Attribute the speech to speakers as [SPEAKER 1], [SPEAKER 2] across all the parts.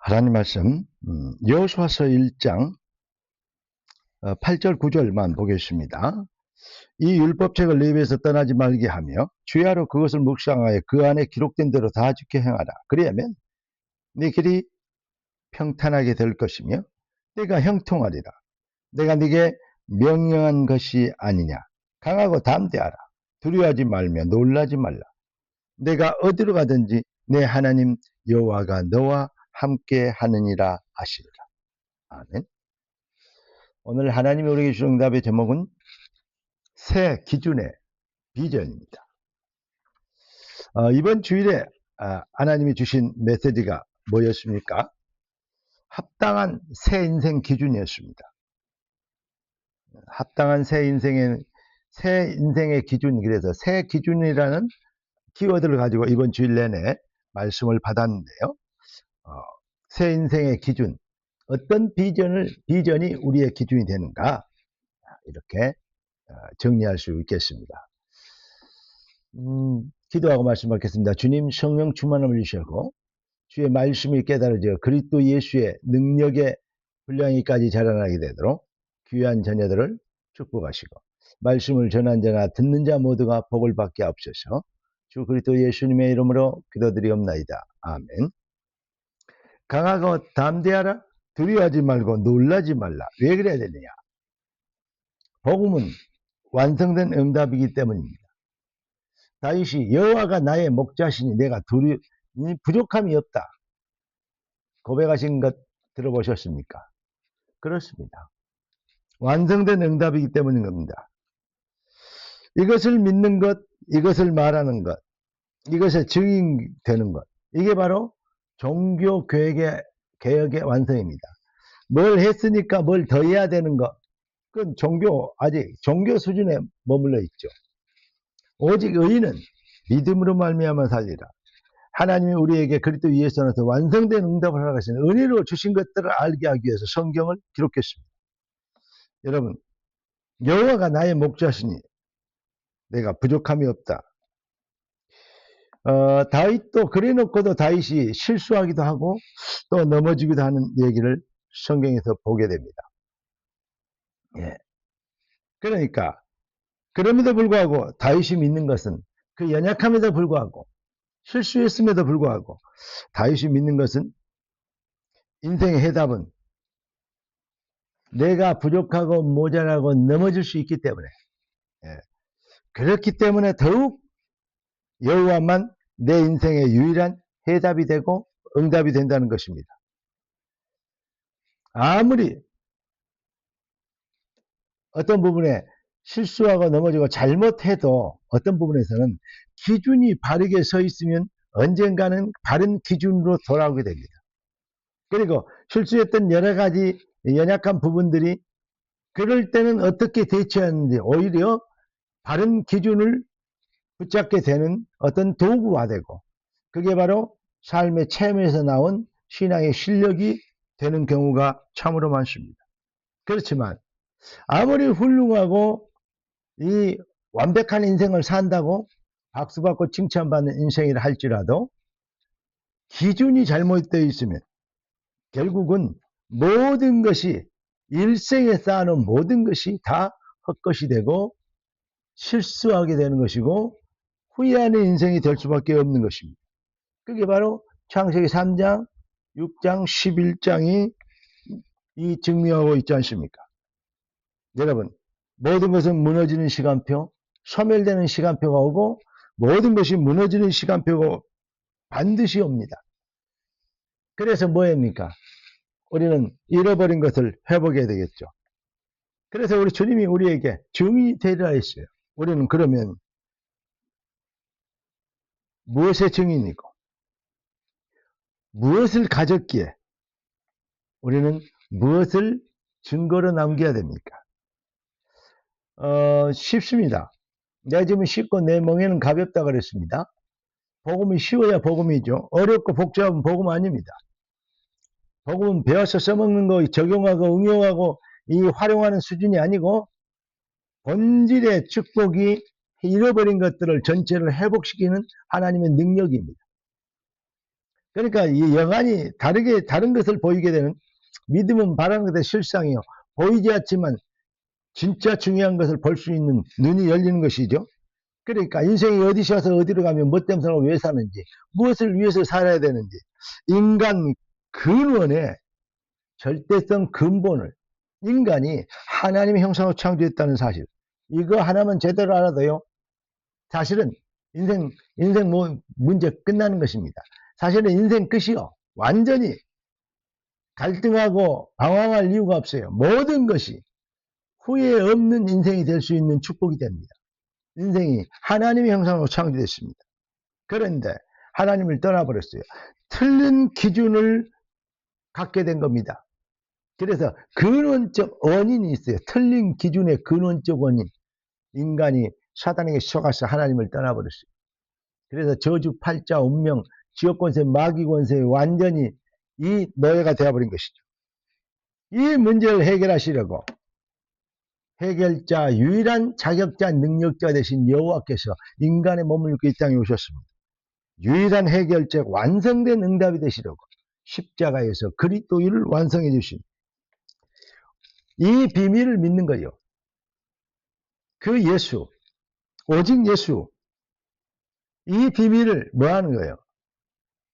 [SPEAKER 1] 하나님 말씀 여호수아서 1장 8절 9절만 보겠습니다. 이 율법책을 내 입에서 떠나지 말게 하며 주야로 그것을 묵상하여 그 안에 기록된 대로 다 지켜 행하라. 그리하면 네 길이 평탄하게 될 것이며 내가 형통하리라. 내가 네게 명령한 것이 아니냐. 강하고 담대하라. 두려워하지 말며 놀라지 말라. 내가 어디로 가든지 내 하나님 여호와가 너와 함께 하느니라 하시리라. 아멘. 오늘 하나님이 우리에게 주신 응답의 제목은 새 기준의 비전입니다. 이번 주일에 하나님이 주신 메시지가 뭐였습니까? 합당한 새 인생 기준이었습니다. 합당한 새 인생의 기준, 그래서 새 기준이라는 키워드를 가지고 이번 주일 내내 말씀을 받았는데요. 새 인생의 기준, 어떤 비전이 우리의 기준이 되는가, 이렇게 정리할 수 있겠습니다. 기도하고 말씀하겠습니다. 주님, 성령 충만함을 주시고 주의 말씀이 깨달아져 그리스도 예수의 능력의 분량이까지 자라나게 되도록 귀한 자녀들을 축복하시고 말씀을 전한 자나 듣는 자 모두가 복을 받게 하옵소서. 주 그리스도 예수님의 이름으로 기도드리옵나이다. 아멘. 강하고 담대하라. 두려워하지 말고 놀라지 말라. 왜 그래야 되느냐? 복음은 완성된 응답이기 때문입니다. 다윗이 여호와가 나의 목자시니 내가 부족함이 없다 고백하신 것 들어보셨습니까? 그렇습니다. 완성된 응답이기 때문인 겁니다. 이것을 믿는 것, 이것을 말하는 것, 이것의 증인되는 것, 이게 바로 종교 개혁의 완성입니다. 뭘 했으니까 뭘 더 해야 되는 것, 그건 아직 종교 수준에 머물러 있죠. 오직 의인은 믿음으로 말미암아 살리라. 하나님이 우리에게 그리스도 예수에서 완성된 응답을 하라 하시는 은혜로 주신 것들을 알게 하기 위해서 성경을 기록했습니다. 여러분, 여호와가 나의 목자시니 내가 부족함이 없다. 다윗도 그래놓고도 다윗이 실수하기도 하고 또 넘어지기도 하는 얘기를 성경에서 보게 됩니다. 예. 그러니까 그럼에도 불구하고 다윗이 믿는 것은 그 연약함에도 불구하고 실수했음에도 불구하고 다윗이 믿는 것은 인생의 해답은 내가 부족하고 모자라고 넘어질 수 있기 때문에 그렇기 때문에 더욱 여호와만 내 인생의 유일한 해답이 되고 응답이 된다는 것입니다. 아무리 어떤 부분에 실수하고 넘어지고 잘못해도 어떤 부분에서는 기준이 바르게 서 있으면 언젠가는 바른 기준으로 돌아오게 됩니다. 그리고 실수했던 여러 가지 연약한 부분들이 그럴 때는 어떻게 대처하는지 오히려 바른 기준을 붙잡게 되는 어떤 도구가 되고 그게 바로 삶의 체험에서 나온 신앙의 실력이 되는 경우가 참으로 많습니다. 그렇지만 아무리 훌륭하고 이 완벽한 인생을 산다고 박수받고 칭찬받는 인생이라 할지라도 기준이 잘못되어 있으면 결국은 모든 것이 일생에 쌓아놓은 모든 것이 다 헛것이 되고 실수하게 되는 것이고 후회하는 인생이 될 수밖에 없는 것입니다. 그게 바로 창세기 3장, 6장, 11장이 증명하고 있지 않습니까? 여러분, 모든 것은 무너지는 시간표, 소멸되는 시간표가 오고 모든 것이 무너지는 시간표가 반드시 옵니다. 그래서 뭐입니까? 우리는 잃어버린 것을 회복해야 되겠죠. 그래서 우리 주님이 우리에게 증인이 되리라 했어요. 우리는 그러면 무엇의 증인이고 무엇을 가졌기에 우리는 무엇을 증거로 남겨야 됩니까? 쉽습니다. 내 짐은 쉽고 내 멍에는 가볍다 그랬습니다. 복음이 쉬워야 복음이죠. 어렵고 복잡한 복음 아닙니다. 복음은 배워서 써먹는 거, 적용하고 응용하고 활용하는 수준이 아니고 본질의 축복이 잃어버린 것들을 전체를 회복시키는 하나님의 능력입니다. 그러니까 이 영안이 다른 것을 보이게 되는, 믿음은 바라는 것의 실상이요. 보이지 않지만 진짜 중요한 것을 볼 수 있는 눈이 열리는 것이죠. 그러니까 인생이 어디서 와서 어디로 가면 뭐 때문에 살고 왜 사는지, 무엇을 위해서 살아야 되는지, 인간 근원의 절대성 근본을 인간이 하나님의 형상으로 창조했다는 사실, 이거 하나만 제대로 알아도요, 사실은 인생 문제 끝나는 것입니다. 사실은 인생 끝이요. 완전히 갈등하고 방황할 이유가 없어요. 모든 것이 후회 없는 인생이 될 수 있는 축복이 됩니다. 인생이 하나님의 형상으로 창조됐습니다. 그런데 하나님을 떠나버렸어요. 틀린 기준을 갖게 된 겁니다. 그래서 근원적 원인이 있어요. 틀린 기준의 근원적 원인. 인간이 사단에게 속아서 하나님을 떠나버렸어요. 그래서 저주, 팔자, 운명, 지옥권세, 마귀권세에 완전히 이 노예가 되어버린 것이죠. 이 문제를 해결하시려고 해결자, 유일한 자격자, 능력자 되신 여호와께서 인간의 몸을 입고 이 땅에 오셨습니다. 유일한 해결자, 완성된 응답이 되시려고 십자가에서 그리스도를 완성해 주신 이 비밀을 믿는 거예요. 그 예수, 오직 예수, 이 비밀을 뭐 하는 거예요?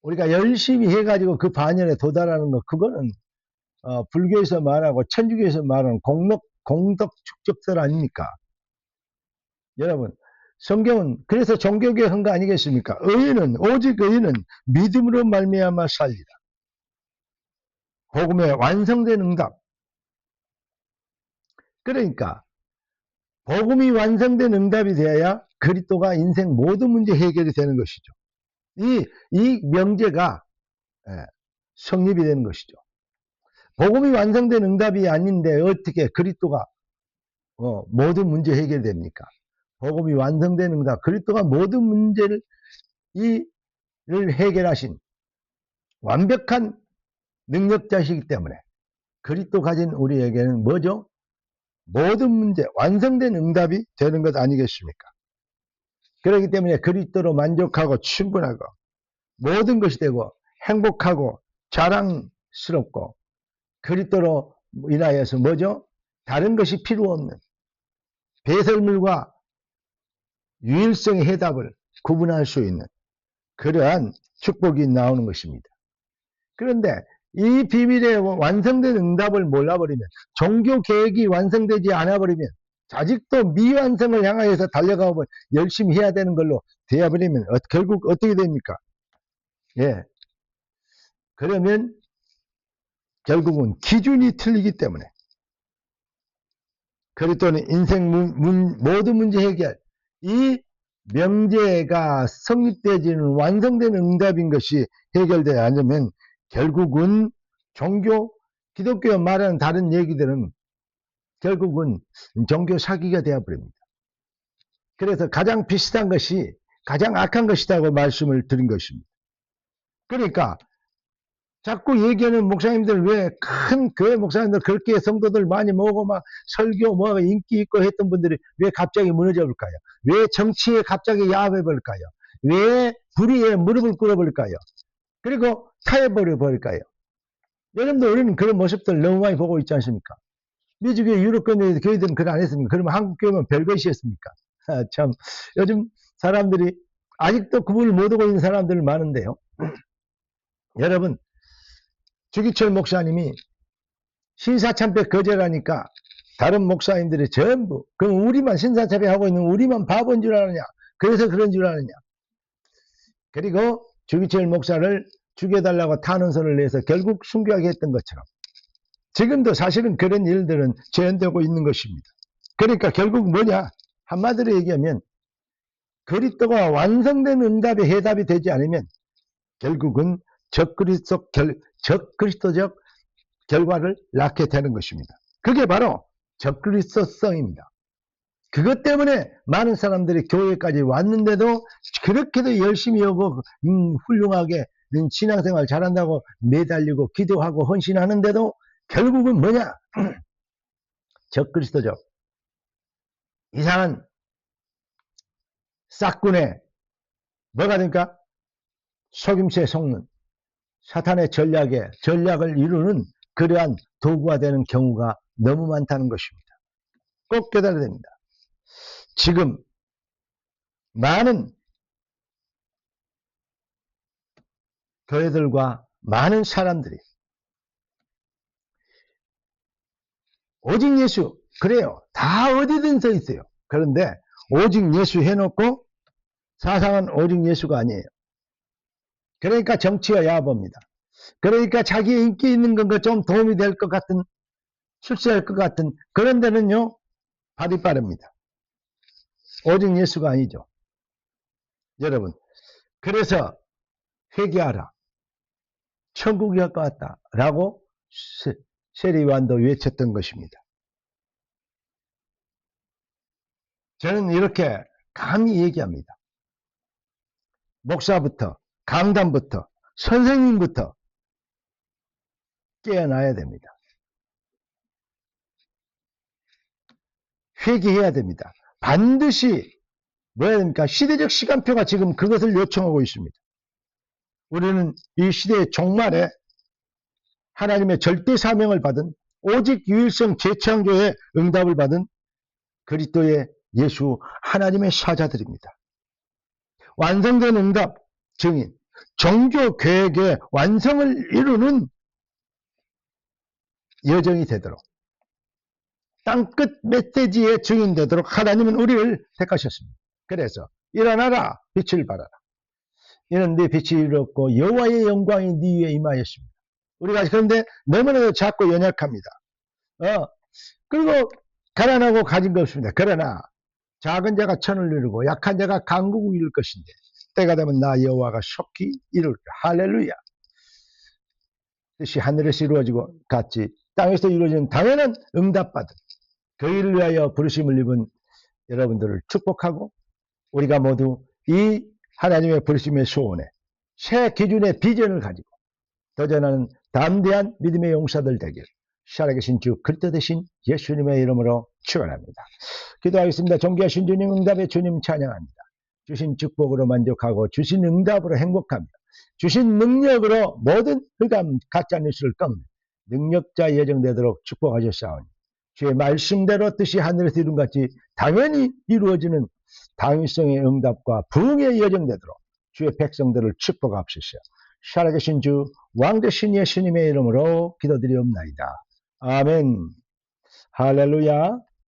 [SPEAKER 1] 우리가 열심히 해가지고 그 반열에 도달하는 거, 그거는 불교에서 말하고 천주교에서 말하는 공덕 축적설 아닙니까? 여러분, 성경은 그래서 종교개혁 한 거 아니겠습니까? 오직 의인은 믿음으로 말미암아 살리라. 복음의 완성된 응답. 그러니까 복음이 완성된 응답이 되어야 그리스도가 인생 모든 문제 해결이 되는 것이죠. 이 명제가 성립이 되는 것이죠. 복음이 완성된 응답이 아닌데 어떻게 그리스도가 모든 문제 해결됩니까? 복음이 완성된 응답, 그리스도가 모든 문제를 해결하신 완벽한 능력자시기 때문에 그리스도 가진 우리에게는 뭐죠? 모든 문제, 완성된 응답이 되는 것 아니겠습니까? 그렇기 때문에 그리스도로 만족하고 충분하고 모든 것이 되고 행복하고 자랑스럽고 그리스도로 인하여서 뭐죠? 다른 것이 필요 없는 배설물과 유일성의 해답을 구분할 수 있는 그러한 축복이 나오는 것입니다. 그런데 이 비밀의 완성된 응답을 몰라버리면, 종교 계획이 완성되지 않아버리면, 아직도 미완성을 향하여서 달려가고 열심히 해야 되는 걸로 되어버리면 결국 어떻게 됩니까? 예. 그러면 결국은 기준이 틀리기 때문에 그리스도는 인생 모든 문제 해결, 이 명제가 성립되지는 완성된 응답인 것이 해결되지 않으면 결국은 기독교 말하는 다른 얘기들은 결국은 종교 사기가 되어버립니다. 그래서 가장 비슷한 것이 가장 악한 것이라고 말씀을 드린 것입니다. 그러니까 자꾸 얘기하는 목사님들, 왜 큰 교회 목사님들 그렇게 성도들 많이 모으고 막 설교 뭐 인기 있고 했던 분들이 왜 갑자기 무너져 볼까요? 왜 정치에 갑자기 야합해 볼까요? 왜 불의에 무릎을 꿇어 볼까요? 그리고 타협버려 버릴까요? 여러분들, 우리는 그런 모습들 너무 많이 보고 있지 않습니까? 미주교회 유럽교회들은 그걸 안 했습니까? 그러면 한국 교회는 별것이었습니까? 참, 요즘 사람들이 아직도 구분을 못하고 있는 사람들 많은데요. 여러분, 주기철 목사님이 신사참배 거절하니까 다른 목사님들이 전부, 그럼 우리만 신사참배 하고 있는 우리만 바보인 줄 아느냐? 그래서 그런 줄 아느냐? 그리고 주기철 목사를 죽여달라고 탄원서를 내서 결국 순교하게 했던 것처럼 지금도 사실은 그런 일들은 재현되고 있는 것입니다. 그러니까 결국 뭐냐? 한마디로 얘기하면 그리스도가 완성된 응답의 해답이 되지 않으면 결국은 적그리스도적 결과를 낳게 되는 것입니다. 그게 바로 적그리스도성입니다. 그것 때문에 많은 사람들이 교회까지 왔는데도 그렇게도 열심히 하고 훌륭하게 신앙생활 잘한다고 매달리고 기도하고 헌신하는데도 결국은 뭐냐? 적그리스도적 이상한 싹군의 뭐가 됩니까? 속임수에 속는 사탄의 전략을 이루는 그러한 도구가 되는 경우가 너무 많다는 것입니다. 꼭 깨달아야 됩니다. 지금 많은 교회들과 많은 사람들이 오직 예수, 그래요. 다 어디든 서 있어요. 그런데 오직 예수 해놓고 사상은 오직 예수가 아니에요. 그러니까 정치가 야합니다. 그러니까 자기 인기 있는 건가 좀 도움이 될 것 같은, 출세할 것 같은 그런 데는요, 발이 빠릅니다. 오직 예수가 아니죠. 여러분, 그래서 회개하라. 천국이 할 것 같다. 라고 세리완도 외쳤던 것입니다. 저는 이렇게 감히 얘기합니다. 목사부터, 강단부터, 선생님부터 깨어나야 됩니다. 회개해야 됩니다. 반드시 뭐야 됩니까? 시대적 시간표가 지금 그것을 요청하고 있습니다. 우리는 이 시대의 종말에 하나님의 절대 사명을 받은 오직 유일성 재창조의 응답을 받은 그리스도의 예수 하나님의 사자들입니다. 완성된 응답 증인, 종교 계획의 완성을 이루는 여정이 되도록 땅끝 메시지의 증인 되도록 하나님은 우리를 택하셨습니다. 그래서 일어나라 빛을 발하라. 이는 네 빛이 이르렀고 여호와의 영광이 네 위에 임하였습니다. 우리가 그런데 너무나도 작고 연약합니다. 그리고 가난하고 가진 거 없습니다. 그러나 작은 자가 천을 이루고 약한 자가 강국을 이룰 것인데 때가 되면 나 여호와가 속히 이룰 할렐루야. 뜻이 하늘에서 이루어지고 같이 땅에서 이루어지는 당연한 응답받은 그 일을 위하여 부르심을 입은 여러분들을 축복하고 우리가 모두 이 하나님의 부르심의 소원에 새 기준의 비전을 가지고 도전하는 담대한 믿음의 용사들 되길 살아계신 주 그리스도 되신 예수님의 이름으로 축원합니다. 기도하겠습니다. 존귀하신 주님, 응답의 주님 찬양합니다. 주신 축복으로 만족하고 주신 응답으로 행복합니다. 주신 능력으로 모든 흑암 가짜뉴스를 꺾는 능력자 예정되도록 축복하셨사오니 주의 말씀대로 뜻이 하늘에서 이룬 같이 당연히 이루어지는 당위성의 응답과 부흥의 예정되도록 주의 백성들을 축복하옵소서. 살아계신 주 왕되신 예수님의 이름으로 기도드리옵나이다. 아멘. 할렐루야.